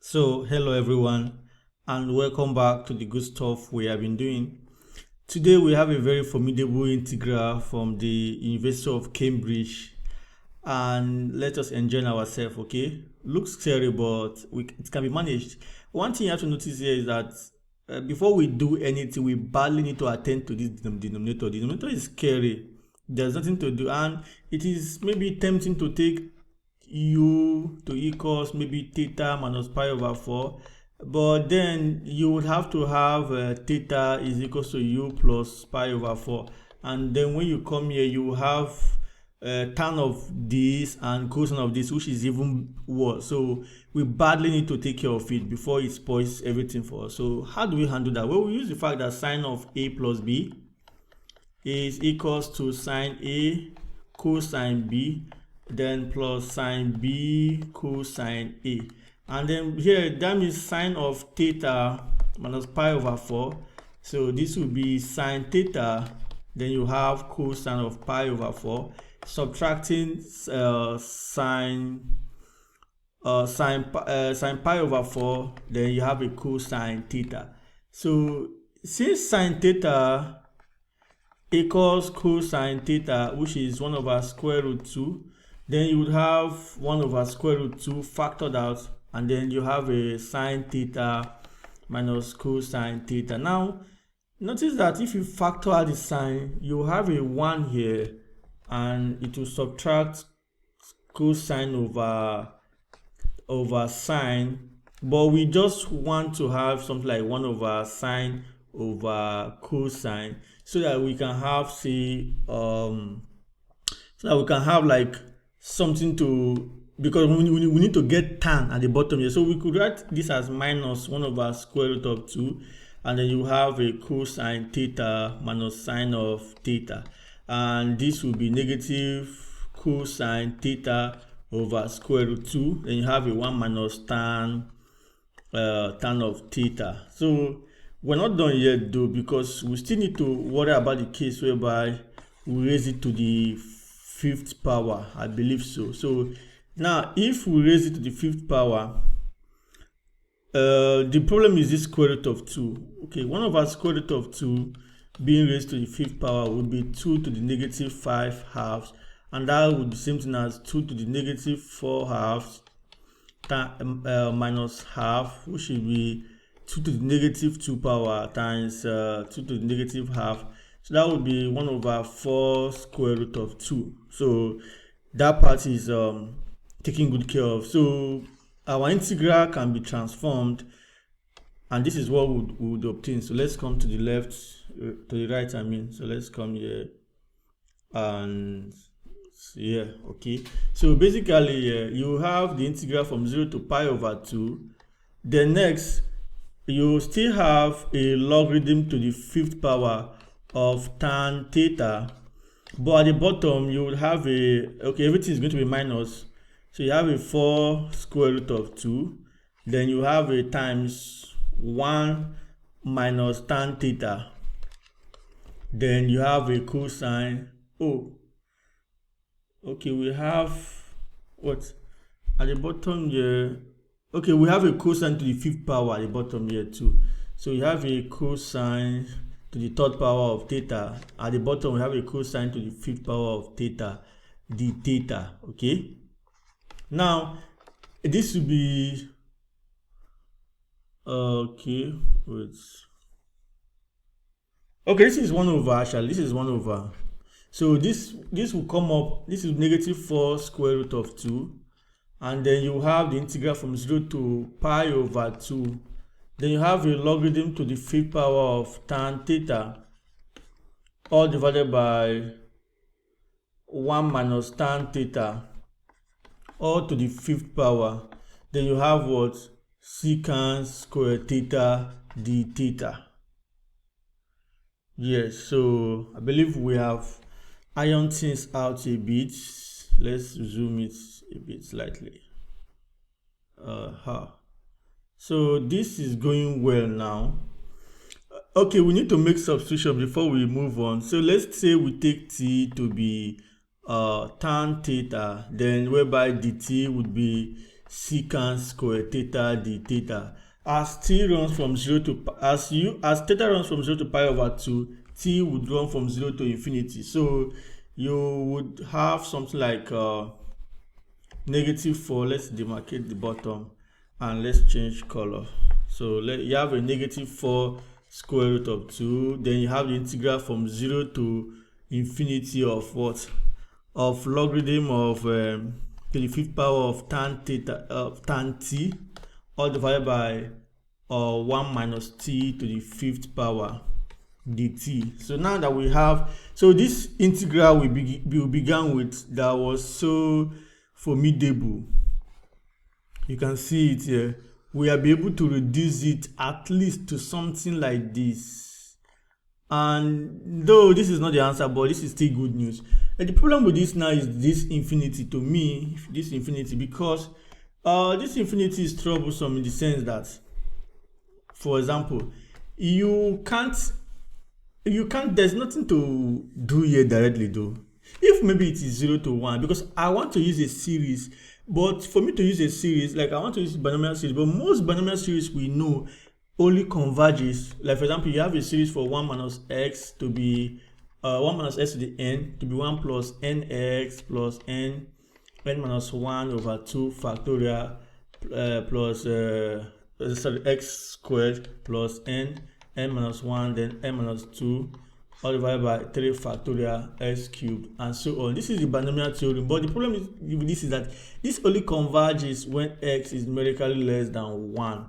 So, hello everyone, and welcome back to the good stuff we have been doing. Today we have a very formidable integral from the University of Cambridge, and let us enjoy ourselves, okay? Looks scary, but it can be managed. One thing you have to notice here is that before we do anything, we badly need to attend to this denominator. The denominator is scary. There's nothing to do, and it is maybe tempting to take u to equals maybe theta minus pi over 4, but then you would have to have theta is equals to u plus pi over 4, and then when you come here you have tan of this and cosine of this, which is even worse. So we badly need to take care of it before it spoils everything for us. So how do we handle that? Well, we use the fact that sine of a plus b is equals to sine a cosine b, then plus sine b cosine a, and then here that means sine of theta minus pi over 4. So this will be sine theta, then you have cosine of pi over 4, subtracting sine pi over 4, then you have a cosine theta. So since sine theta equals cosine theta, which is 1 over square root 2, then you would have 1 over square root 2 factored out, and then you have a sine theta minus cosine theta. Now notice that if you factor out the sine, you have a 1 here, and it will subtract cosine over sine, but we just want to have something like 1 over sine over cosine, so that we can have like something to, because we need to get tan at the bottom here. So we could write this as minus 1 over square root of 2, and then you have a cosine theta minus sine of theta, and this will be negative cosine theta over square root 2. Then you have a 1 minus tan of theta. So we're not done yet though, because we still need to worry about the case whereby we raise it to the 5th power, I believe so. So now if we raise it to the 5th power, the problem is this square root of 2. Okay, 1 over square root of 2 being raised to the 5th power would be 2 to the negative 5 halves, and that would be the same thing as 2 to the negative 4 halves minus half, which will be 2 to the negative 2 power times 2 to the negative half. So that would be 1 over 4 square root of 2. So that part is taken good care of. So our integral can be transformed, and this is what we would obtain. So let's come to the left, to the right, I mean. So let's come here and here, okay. So basically you have the integral from 0 to pi over 2. Then next, you still have a logarithm to the 5th power of tan theta, but at the bottom you would have everything is going to be minus, so you have a 4 square root of 2, then you have a times 1 minus tan theta, then you have a cosine. We have what at the bottom here? Okay, we have a cosine to the 5th power at the bottom here too. So you have a cosine to the 3rd power of theta. At the bottom we have a cosine to the 5th power of theta, d theta. Okay, now this will be this is 1 over, actually this is 1 over. So this will come up, this is negative 4 square root of 2, and then you have the integral from 0 to pi over 2. Then you have a logarithm to the 5th power of tan theta, all divided by 1 minus tan theta, all to the 5th power. Then you have what? Secant square theta d theta. Yes, so I believe we have ironed things out a bit. Let's zoom it a bit slightly. So this is going well now. Okay, we need to make substitution before we move on. So let's say we take t to be tan theta, then whereby dt would be secant square theta d theta. As t runs from 0 to as theta runs from 0 to pi over 2, t would run from 0 to infinity. So you would have something like -4. Let's demarcate the bottom and let's change color. So you have a -4 square root of 2. Then you have the integral from 0 to infinity of what? Of logarithm of to the 5th power of tan theta of tan t, all divided by 1 minus t to the 5th power dt. So now that we have, so this integral we began with, that was so formidable, you can see it here, we are able to reduce it at least to something like this. And though this is not the answer, but this is still good news. And the problem with this now is this infinity, to me, this infinity, because this infinity is troublesome in the sense that, for example, you can't, there's nothing to do here directly though. If maybe it is 0 to 1, because I want to use a series, but for me to use a series, like I want to use binomial series, but most binomial series we know only converges. Like for example, you have a series for 1 minus x to be 1 minus x to the n to be 1 plus nx plus n minus 1 over 2 factorial plus x squared plus n minus 1, then n minus 2, all divided by 3 factorial x cubed, and so on. This is the binomial theorem, but the problem with this is that this only converges when x is numerically less than 1.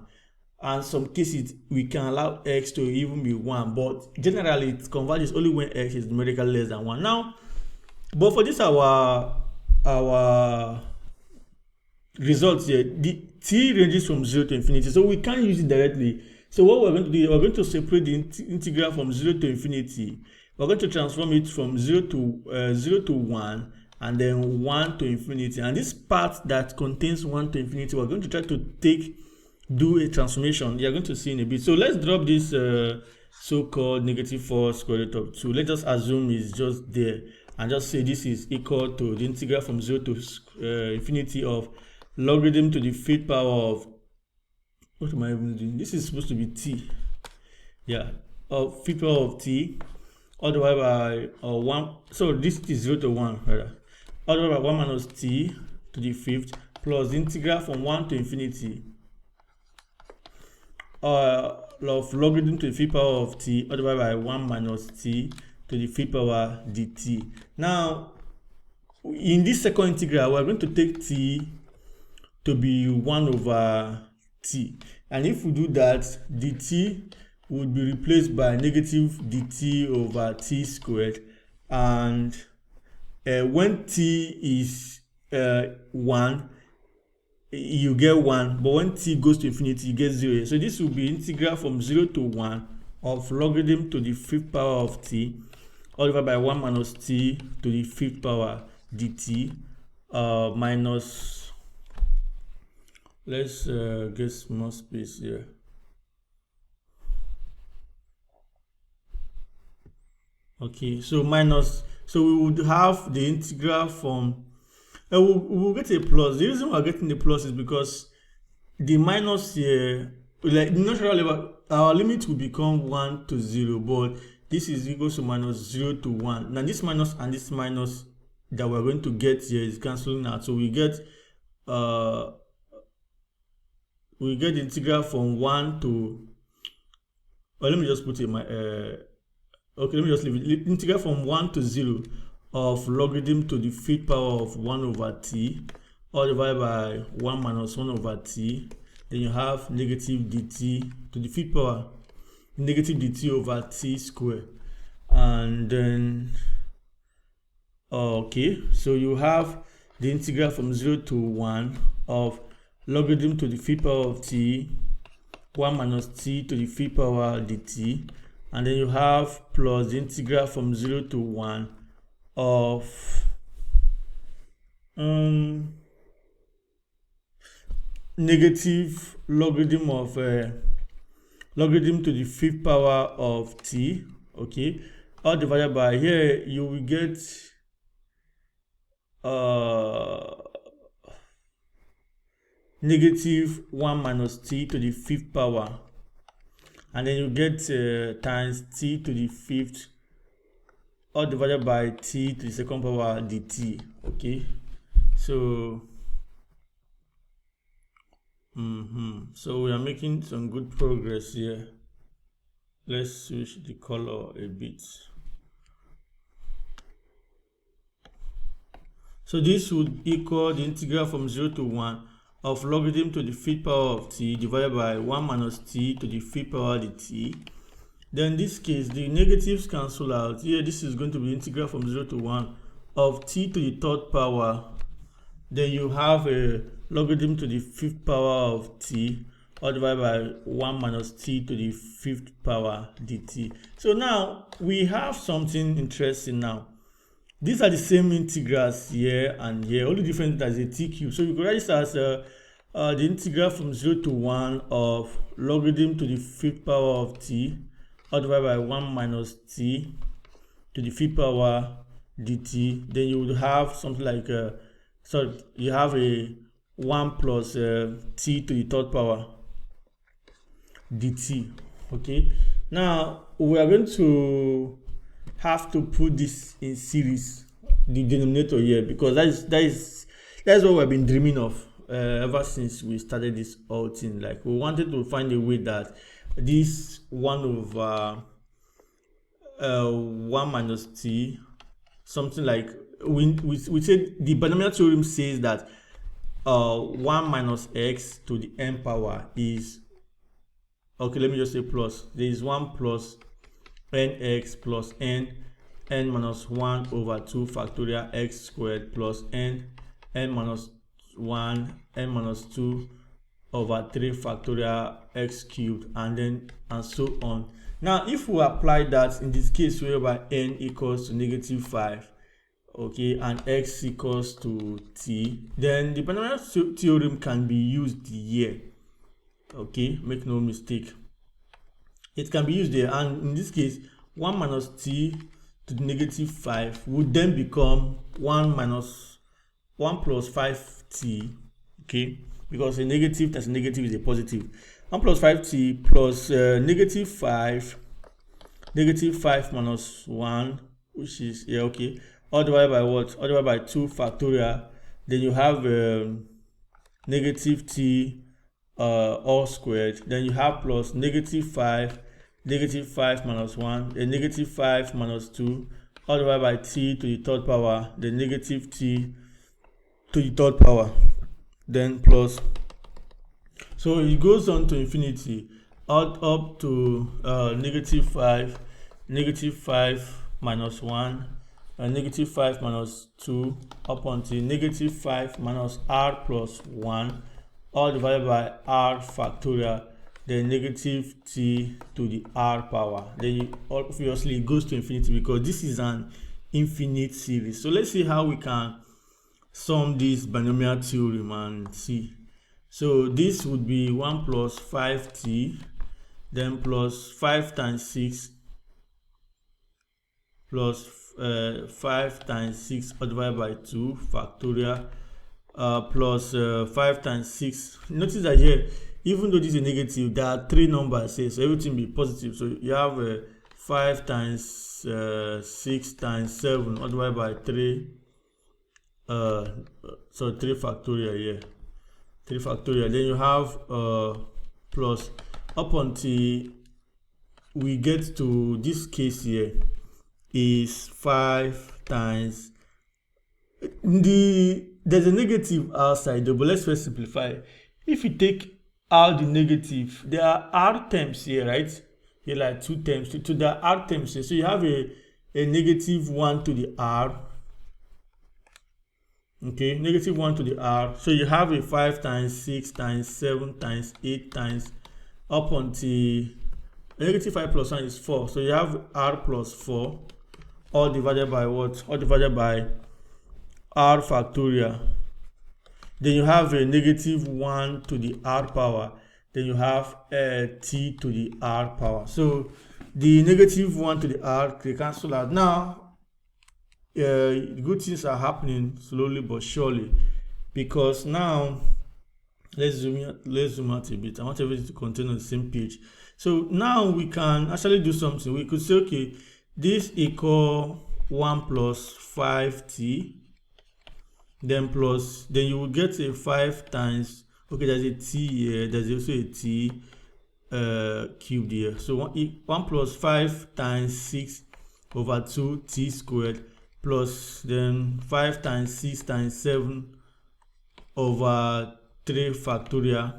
And some cases we can allow x to even be 1, but generally it converges only when x is numerically less than 1. Now, but for this our results here, the t ranges from 0 to infinity, so we can't use it directly. So what we're going to do, we're going to separate the integral from 0 to infinity. We're going to transform it from 0 to 1, and then 1 to infinity. And this part that contains 1 to infinity, we're going to try to do a transformation. You're going to see in a bit. So let's drop this so-called -4 square root of 2. Let's just assume it's just there, and just say this is equal to the integral from 0 to infinity of logarithm to the 5th power of, what am I even doing? This is supposed to be t. Yeah, of 5th power of t, all divided by 1. So this is 0 to 1, rather. All divided by 1 minus t to the 5th plus the integral from 1 to infinity of logarithm to the 5th power of t, all divided by 1 minus t to the 5th power dt. Now, in this second integral, we're going to take t to be 1 over t, and if we do that, dt would be replaced by negative dt over t squared, and when t is 1, you get 1, but when t goes to infinity, you get 0. So this will be integral from 0 to 1 of logarithm to the 5th power of t, all divided by 1 minus t to the 5th power dt, minus, let's get more space here. Okay, so minus, so we would have the integral from, we'll get a plus. The reason we're getting the plus is because the minus here, like naturally, our limit will become 1 to 0, but this is equal to minus 0 to 1. Now this minus and this minus that we're going to get here is cancelling out, so we get the integral from 1 to, let me just put it my okay, let me just leave it. Integral from 1 to 0 of logarithm to the 5th power of 1 over t, all divided by 1 minus 1 over t. Then you have negative dt to the 5th power, negative dt over t square. And then, okay, so you have the integral from 0 to 1 of logarithm to the 5th power of t, 1 minus t to the 5th power dt. And then you have plus the integral from 0 to 1 of negative logarithm of logarithm to the 5th power of t, okay, all divided by, here you will get negative 1 minus t to the 5th power, and then you get times t to the 5th all divided by t to the 2nd power dt. Okay, so so we are making some good progress here. Let's switch the color a bit. So this would equal the integral from 0 to 1 of logarithm to the 5th power of t divided by 1 minus t to the 5th power dt. Then in this case, the negatives cancel out. Here, this is going to be integral from 0 to 1 of t to the 3rd power. Then you have a logarithm to the 5th power of t all divided by 1 minus t to the 5th power dt. So now we have something interesting now. These are the same integrals here and here, only different as a t cube. So you could write this as the integral from 0 to 1 of logarithm to the 5th power of t all divided by 1 minus t to the 5th power dt. Then you would have something like so you have a 1 plus t to the 3rd power dt. Okay, now we are going to have to put this in series, the denominator here, because that's what we've been dreaming of ever since we started this whole thing. Like, we wanted to find a way that this 1 over 1 minus t, something like we said the binomial theorem says that 1 minus x to the n power is, okay, let me just say plus, there is 1 plus nx plus n minus 1 over 2 factorial x squared plus n minus 1 n minus 2 over 3 factorial x cubed, and so on. Now if we apply that in this case whereby n equals to negative 5, okay, and x equals to t, then the binomial theorem can be used here. Okay, make no mistake, it can be used there, and in this case 1 minus t to the negative 5 would then become 1 plus 5t, okay, because a negative times a negative is a positive. 1 plus 5t plus negative 5 minus 1, which is, yeah, okay, all divided by what? All divided by 2 factorial. Then you have negative t all squared. Then you have plus negative 5 minus 1, then negative 5 minus 2, all divided by t to the 3rd power, then negative t to the 3rd power, then plus. So it goes on to infinity, up to negative 5 minus 1, negative 5 minus 2, up until negative 5 minus r plus 1, all divided by r factorial, then negative t to the r power. Then obviously it goes to infinity because this is an infinite series. So let's see how we can sum this binomial theorem and see. So this would be 1 plus 5t, then plus 5 times 6 plus 5 times 6 all divided by 2 factorial, plus 5 times 6. Notice that here, even though this is a negative, there are 3 numbers here, so everything will be positive. So you have 5 times 6 times 7 all divided by 3, so 3 factorial here, 3 factorial. Then you have plus up until we get to this case here is 5 times there's a negative outside though, but let's first simplify. If you take out the negative, there are r terms here, right? Here like 2 terms, so there are r terms here. So you have a negative 1 to the r, okay, negative 1 to the r. So you have a 5 times 6 times 7 times 8 times up until negative 5 plus 1 is 4. So you have r plus 4 all divided by what? All divided by r factorial. Then you have a negative 1 to the r power. Then you have t to the r power. So the negative 1 to the r, they cancel out. Now good things are happening slowly but surely, because now let's zoom out a bit. I want everything to contain on the same page. So now we can actually do something. We could say, okay, this equal 1 plus 5t, then you will get a 5 times, okay, there's a t here, there's also a t cubed here. So 1 plus 5 times 6 over 2 t squared, plus then 5 times 6 times 7 over 3 factorial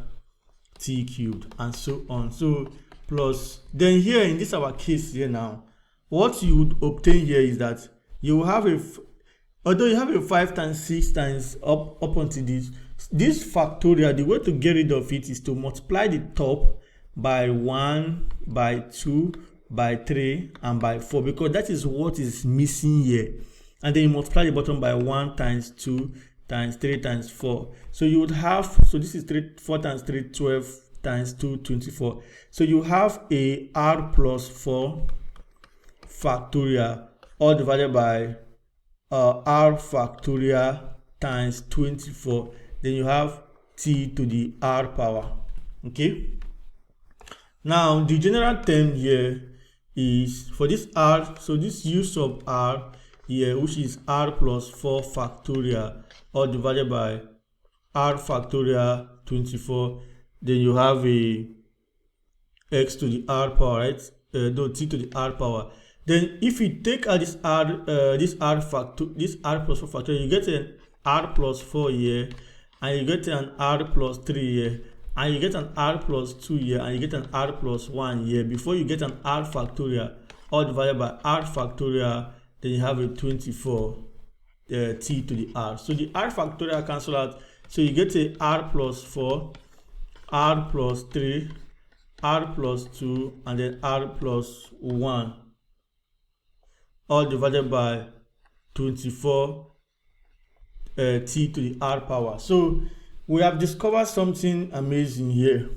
t cubed, and so on. So plus, then here in this our case here now, what you would obtain here is that you will have although you have a 5 times 6 times up onto this factorial, the way to get rid of it is to multiply the top by 1, by 2, by 3, and by 4, because that is what is missing here. And then you multiply the bottom by 1 times 2 times 3 times 4. So you would have, so this is 4 times 3, 12 times 2, 24. So you have a r plus 4 factorial all divided by r factorial times 24. Then you have t to the r power. Okay. Now the general term here is for this r, so this u sub r here, which is r plus 4 factorial all divided by r factorial 24. Then you have a x to the r power, right? No, t to the r power. Then if you take out this r plus 4 factorial, you get an r plus 4 here, and you get an r plus 3 here, and you get an r plus 2 here, and you get an r plus 1 here, before you get an r factorial all divided by r factorial. Then you have a 24 t to the r. So the r factorial cancel out, so you get a r plus 4, r plus 3, r plus 2, and then r plus 1 all divided by 24 t to the r power. So we have discovered something amazing here.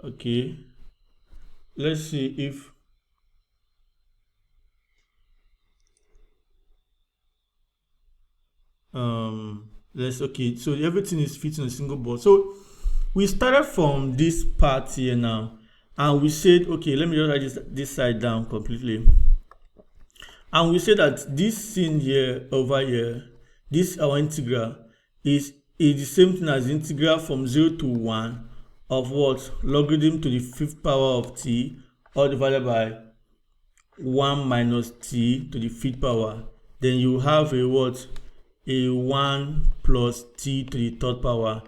Okay, let's see if okay, so everything is fit on a single board. So we started from this part here now, and we said, okay, let me just write this side down completely. And we said that this thing here over here, this our integral is the same thing as the integral from 0 to 1 of what? Logarithm to the 5th power of t all divided by 1 minus t to the 5th power. Then you have a what? A 1 plus t to the 3rd power.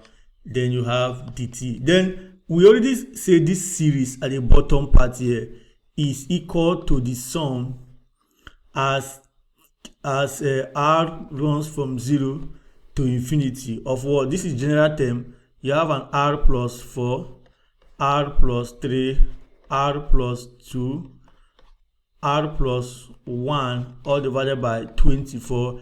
Then you have dt. Then we already say this series at the bottom part here is equal to the sum as r runs from 0 to infinity of what? This is general term. You have an r plus 4, r plus 3, r plus 2, r plus 1 all divided by 24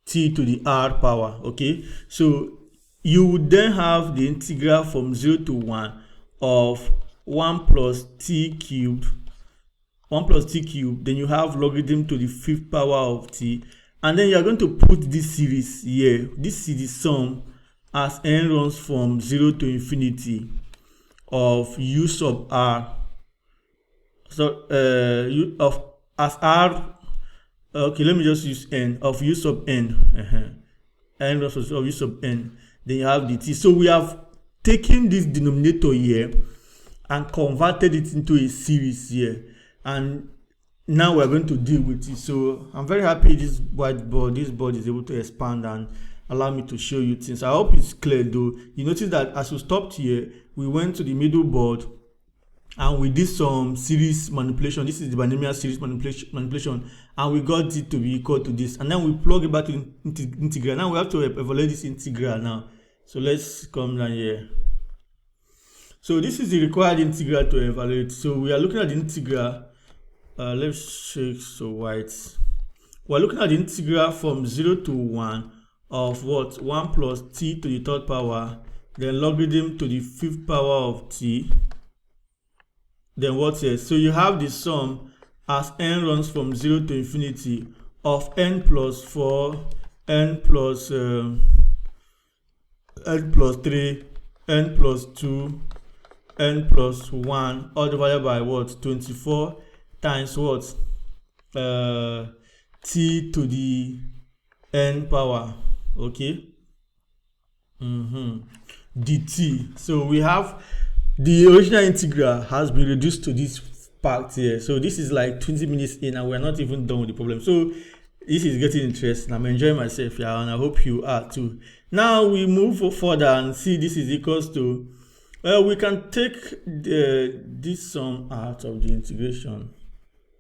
t to the r power. Okay, so you would then have the integral from 0 to 1 of 1 plus t cubed, then you have logarithm to the 5th power of t, and then you are going to put this series here. This is the sum as n runs from 0 to infinity of u sub r. So as r, okay, let me just use n of u sub n. N runs of u sub n. Then you have dt. So we have taken this denominator here and converted it into a series here, and now we're going to deal with it. So I'm very happy this board is able to expand and allow me to show you things. I hope it's clear though. You notice that as we stopped here, we went to the middle board and we did some series manipulation. This is the binomial series manipulation, and we got it to be equal to this, and then we plug it back to integral. Now we have to evaluate this integral now. So let's come down here. So this is the required integral to evaluate. So we are looking at the integral. Let's check so white. We're looking at the integral from 0 to 1 of what? 1 plus t to the 3rd power, then logarithm to the 5th power of t. Then what else? So you have the sum as n runs from 0 to infinity of n plus 4, n plus 3, n plus 2, n plus 1, all divided by what? 24 times what? T to the n power. Okay. Dt. So we have the original integral has been reduced to this part here. So this is like 20 minutes in and we're not even done with the problem. So this is getting interesting. I'm enjoying myself here, and I hope you are too. Now we move further and see this is equals to, we can take this sum out of the integration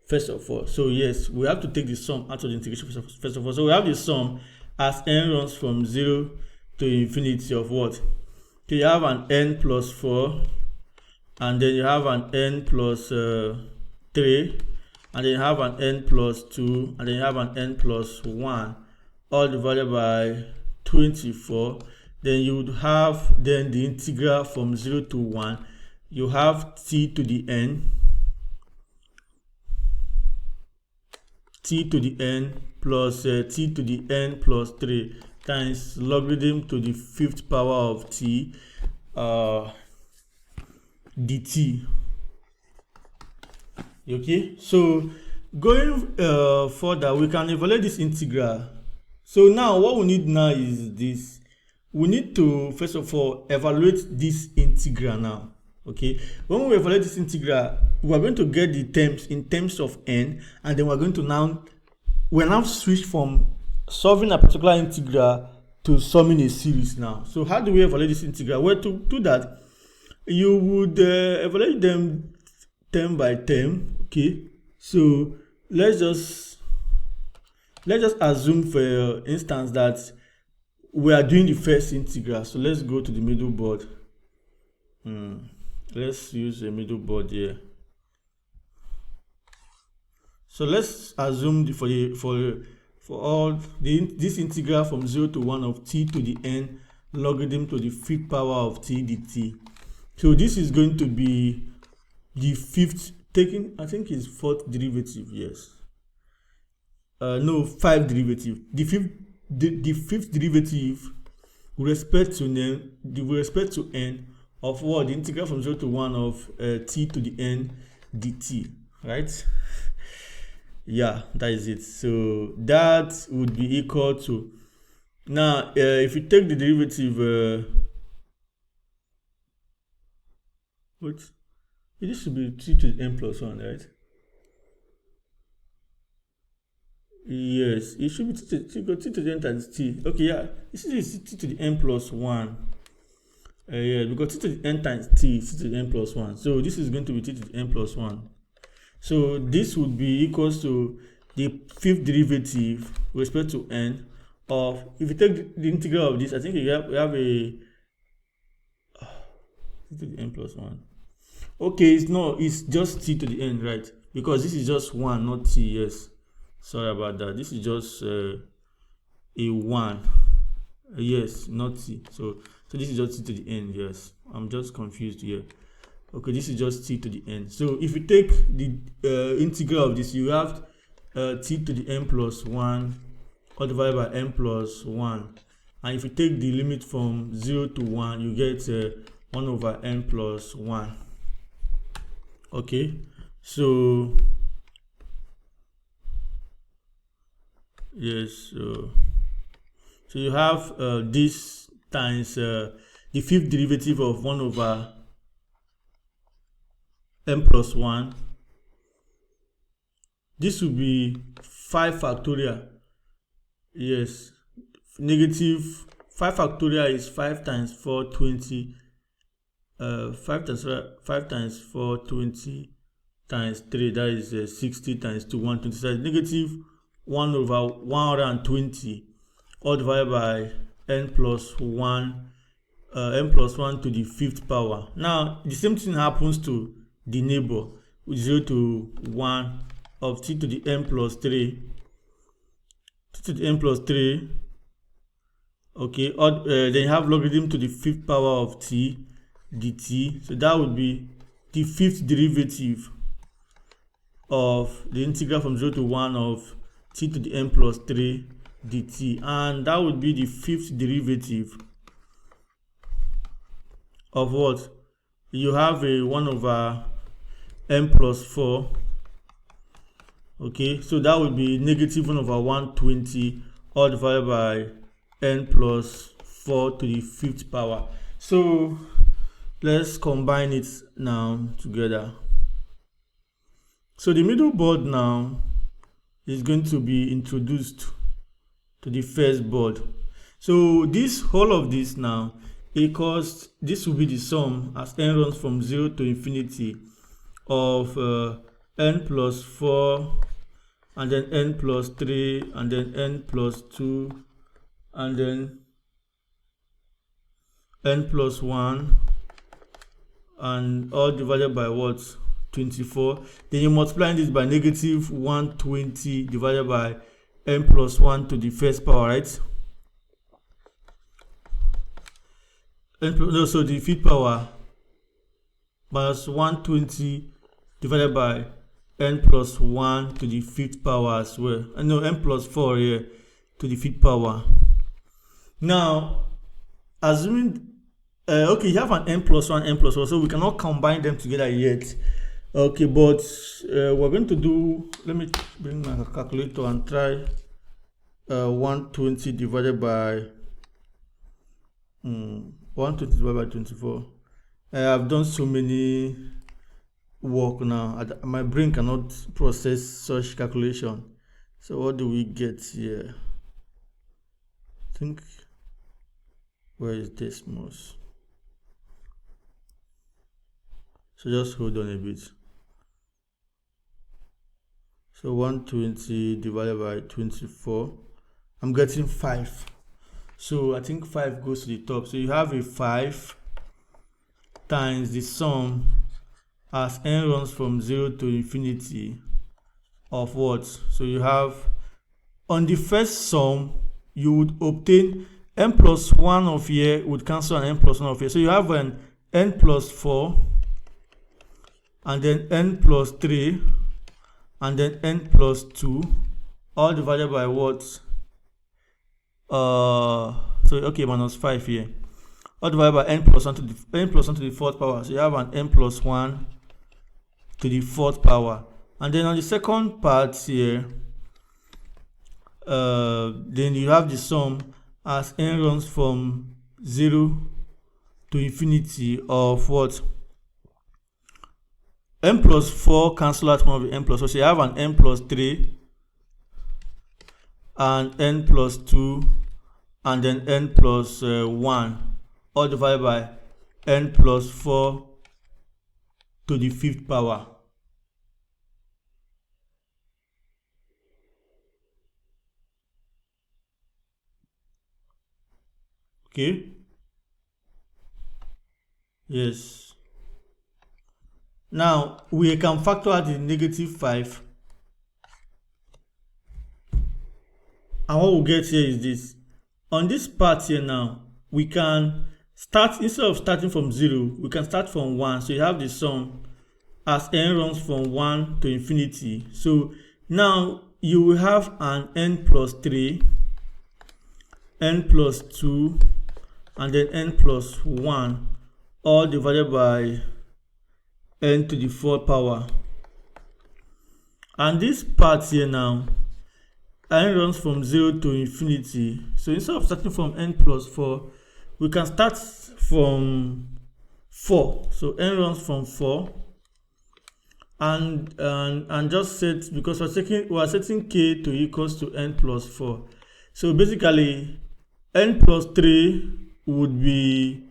first of all. So yes, we have to take the sum out of the integration first of all. So we have the sum as n runs from 0 to infinity of what? So you have an n plus 4, and then you have an n plus 3, and then you have an n plus 2, and then you have an n plus 1, all divided by 24. Then you would have then the integral from 0 to 1. You have t to the n, t to the n plus t to the n plus 3 times logarithm to the 5th power of t dt. Okay, so going further, we can evaluate this integral. So now what we need now is this. We need to first of all evaluate this integral now. Okay, when we evaluate this integral, we are going to get the terms in terms of n, and then we're going to now switch from solving a particular integral to summing a series now. So how do we evaluate this integral? Well, to do that, you would evaluate them term by term. Okay, so let's just assume for instance that we are doing the first integral. So let's go to the middle board. Let's use a middle board here. So let's assume this integral from 0 to 1 of t to the n logarithm to the 5th power of t dt. So this is going to be the 5th, taking, I think it's 4th derivative, yes. No, 5th derivative. The 5th derivative with respect to n of what? The integral from 0 to 1 of t to the n dt, right? Yeah, that is it. So that would be equal to, now if you take the derivative, this should be t to the n plus 1, right? Yes, it should be t to the n times t. Okay, yeah, this is t to the n plus 1. Yeah, because t to the n times t is t to the n plus 1. So this is going to be t to the n plus 1. So this would be equals to the 5th derivative with respect to n of, if you take the integral of this, I think we have a t to the n plus 1. Okay, it's just t to the n, right? Because this is just 1, not t. Yes, sorry about that. This is just a 1. Yes, not t. So this is just t to the n. Yes, I'm just confused here. Okay, this is just t to the n. So if you take the integral of this, you have t to the n plus 1 all divided by n plus 1. And if you take the limit from 0 to 1, you get 1 over n plus 1. Okay, so yes, so you have this times the 5th derivative of 1 over n plus 1. This will be 5 factorial. Yes, negative 5 factorial is 5 times 4, 20. 5 times 4, 20 times 3, that is 60 times 2, 120. So negative 1 over 120 all divided by n plus 1 to the 5th power. Now the same thing happens to the neighbor with 0 to 1 of t to the n plus 3, t to the n plus 3. Okay, then you have logarithm to the 5th power of t dt. So that would be the 5th derivative of the integral from 0 to 1 of t to the n plus 3 dt, and that would be the fifth derivative of what? You have a 1 over n plus 4. Okay, so that would be negative 1 over 120 all divided by n plus 4 to the fifth power. So let's combine it now together. So the middle board now is going to be introduced to the first board. So this whole of this now equals, this will be the sum as n runs from 0 to infinity of n plus 4 and then n plus 3 and then n plus 2 and then n plus 1 and all divided by what? 24. Then you multiply this by negative 120 divided by n plus 1 to the first power, right? So the fifth power minus 120 divided by n plus 1 to the fifth power as well. And no, n plus 4 here to the fifth power. Now, assuming okay, you have an n plus 1, n plus 4, so we cannot combine them together yet. Okay, but we're going to do, let me bring my calculator and try 120 divided by 120 divided by 24. I've done so many work now, my brain cannot process such calculation. So what do we get here? I think, where is this most? So just hold on a bit. So 120 divided by 24, I'm getting 5. So I think 5 goes to the top. So you have a 5 times the sum as n runs from 0 to infinity of what? So you have, on the first sum, you would obtain n plus 1 of here would cancel an n plus 1 of here. So you have an n plus 4 and then n plus 3 and then n plus 2 all divided by what? So okay, minus 5 here, all divided by n plus 1 to the fourth power. So you have an n plus 1 to the fourth power. And then on the second part here, then you have the sum as n runs from 0 to infinity of what? N plus 4 cancel out one of the n plus 4. So you have an n plus 3 and n plus 2 and then n plus 1 all divided by n plus 4 to the fifth power. Okay? Yes. Now we can factor out the negative 5. And what we'll get here is this. On this part here now, we can start, instead of starting from 0, we can start from 1. So you have the sum as n runs from 1 to infinity. So now you will have an n plus 3, n plus 2, and then n plus 1, all divided by n to the fourth power. And this part here now, n runs from 0 to infinity. So instead of starting from n plus 4, we can start from 4. So n runs from 4, and just set, because we're setting k to equals to n plus 4. So basically n plus 3 would be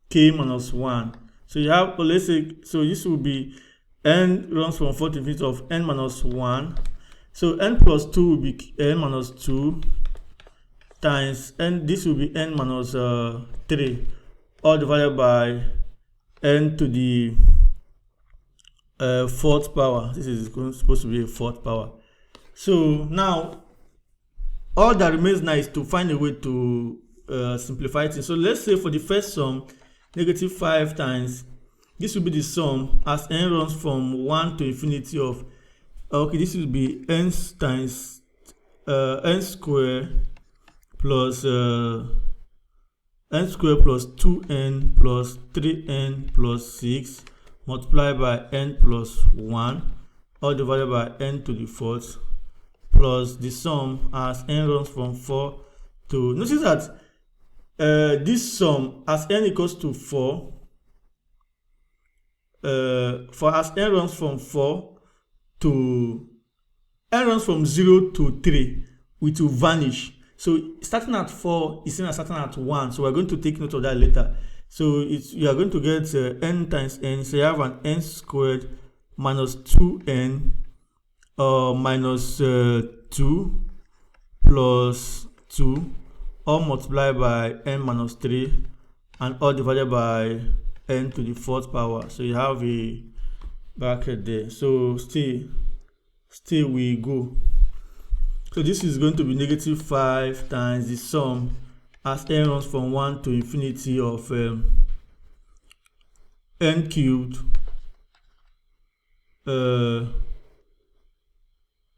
k minus 1. So you have, let's say, so this will be n runs from 4 to infinity of n minus 1. So n plus 2 will be n minus 2 times n, this will be n minus 3, all divided by n to the fourth power. This is supposed to be a fourth power. So now all that remains now is to find a way to simplify it. So let's say for the first sum, negative 5 times this will be the sum as n runs from 1 to infinity of, okay, this will be n times n square plus n square plus 2n plus 3n plus 6 multiplied by n plus 1 all divided by n to the fourth plus the sum as n runs from 4 to, notice that this sum as n equals to 4, for as n runs from 4 to n runs from 0 to 3, it will vanish. So starting at 4 is same as starting at 1. So we're going to take note of that later. So you are going to get n times n. So you have an n squared minus 2n minus 2 plus 2 all multiplied by n minus 3 and all divided by n to the fourth power. So you have a bracket there. So still we go. So this is going to be negative 5 times the sum as n runs from 1 to infinity of n cubed. Then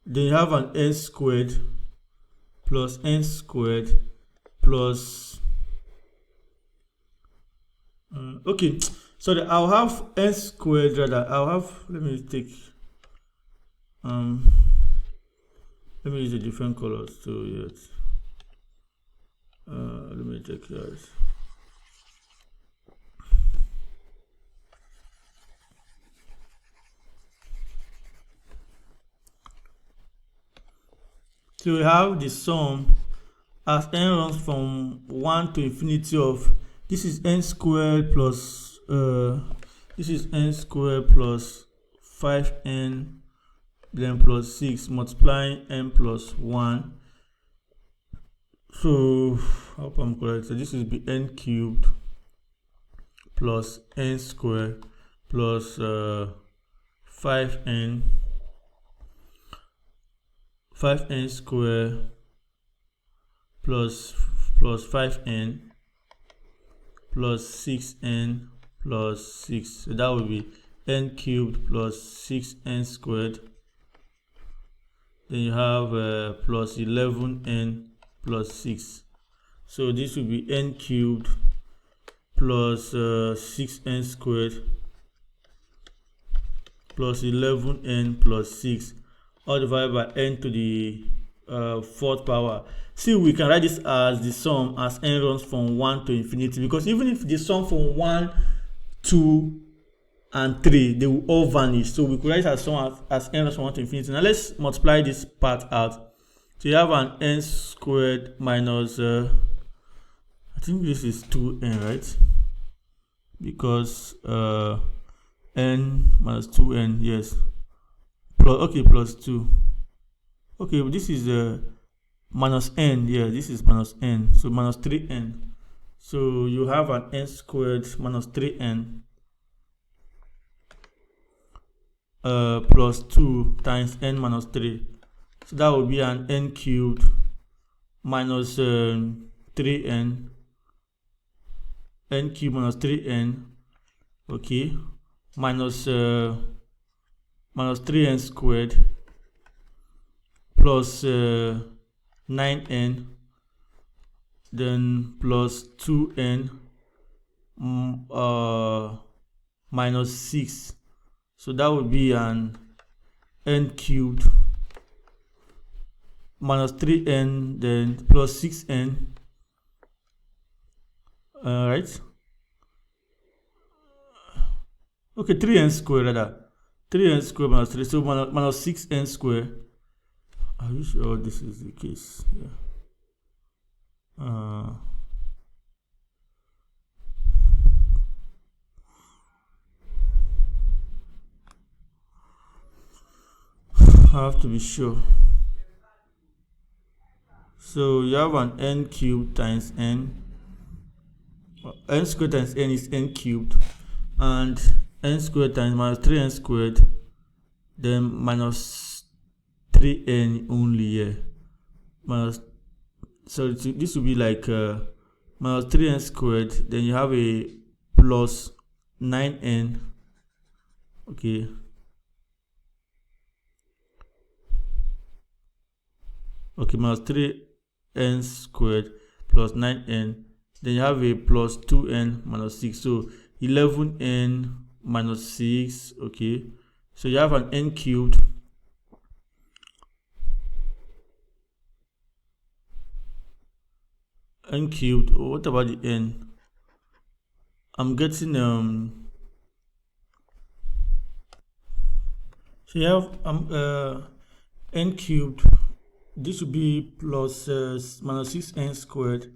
you have an n squared plus n squared plus okay, sorry, I'll have n squared rather. I'll have, let me take let me use a different colors to yet. Let me take that. So we have the sum as n runs from 1 to infinity of, this is n squared plus this is n squared plus 5n then plus 6 multiplying n plus 1. So I hope I'm correct. So this is be n cubed plus n squared plus 5n squared plus 5n plus 6n plus 6. So that will be n cubed plus 6n squared. Then you have plus 11n plus 6. So this will be n cubed plus 6n squared plus 11n plus 6 all divided by n to the fourth power. See, we can write this as the sum as n runs from 1 to infinity, because even if the sum from 1, 2 and 3, they will all vanish. So we could write as sum as n runs from 1 to infinity. Now let's multiply this part out. So you have an n squared minus I think this is 2n, right? Because n minus 2n, yes. Plus 2. Okay, but this is minus n. Yeah, this is minus n. So minus 3n. So you have an n squared minus 3n plus 2 times n minus 3. So that will be an n cubed minus 3n. N cubed minus 3n. Okay. Minus 3n squared plus 9n, then plus 2n minus 6. So that would be an n cubed minus 3n then plus 6n, right? Okay, 3n squared rather. 3n squared minus 3, so minus 6n squared. Are you sure this is the case? Yeah. I have to be sure. So you have an n cubed times n. N squared times n is n cubed, and n squared times minus 3n squared, then minus 3n only here. So this will be like minus 3n squared, then you have a plus 9n, okay, minus 3n squared plus 9n, then you have a plus 2n minus 6, so 11n minus 6, okay, so you have an n cubed what about the n? I'm getting so you have n cubed, this would be plus minus 6n squared,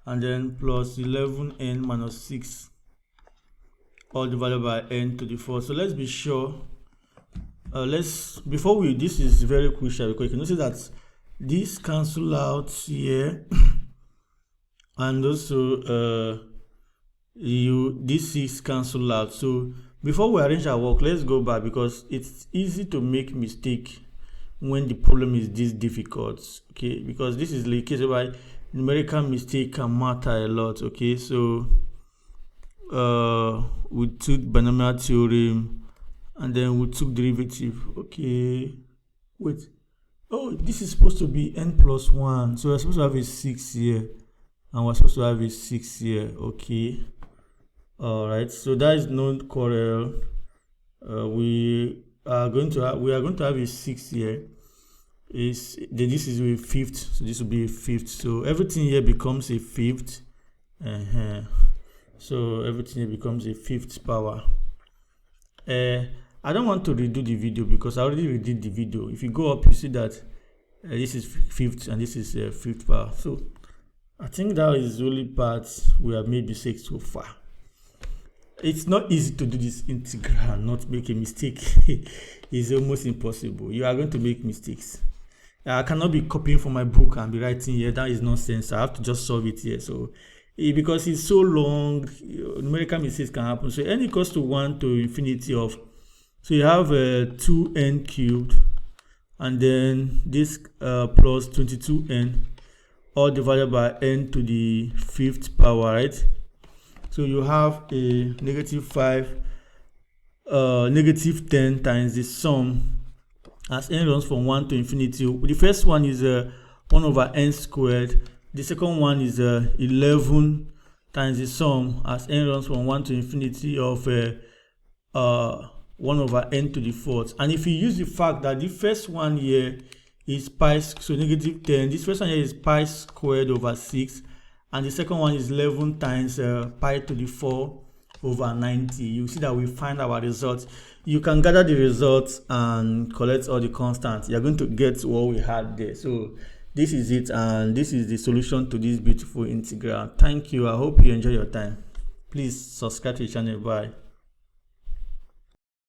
and then plus 11n minus 6, all divided by n to the 4. So let's be sure, before we, this is very crucial because you can notice that this cancel out here and also this 6 cancel out. So before we arrange our work, let's go back, because it's easy to make mistake when the problem is this difficult, okay, because this is the case whereby numerical mistake can matter a lot, okay. So we took binomial theorem and then we took derivative, okay, wait, oh, this is supposed to be n plus 1, so we're supposed to have a 6 here and we're supposed to have a 6 here, okay. All right, so that is not correct. We are going to have a 6 here. This is a fifth, so this will be a fifth. So everything here becomes a fifth. So everything here becomes a fifth power. I don't want to redo the video because I already redid the video. If you go up, you see that this is fifth and this is fifth power. So I think that is the only part we have made mistakes so far. It's not easy to do this integral and not make a mistake. It's almost impossible. You are going to make mistakes. I cannot be copying from my book and be writing here. That is nonsense. I have to just solve it here. So because it's so long, numerical mistakes can happen. So n equals to 1 to infinity of, so you have 2n cubed and then this plus 22n, all divided by n to the 5th power, right? So you have a negative 5, negative 10 times the sum as n runs from 1 to infinity. The first one is 1 over n squared. The second one is 11 times the sum as n runs from 1 to infinity of 1 over n to the 4th. And if you use the fact that the first one here is pi, so negative 10, this first one here is pi squared over 6, and the second one is 11 times pi to the 4 over 90. You see that we find our results. You can gather the results and collect all the constants. You're going to get what we had there. So this is it, and this is the solution to this beautiful integral. Thank you. I hope you enjoy your time. Please subscribe to the channel. Bye.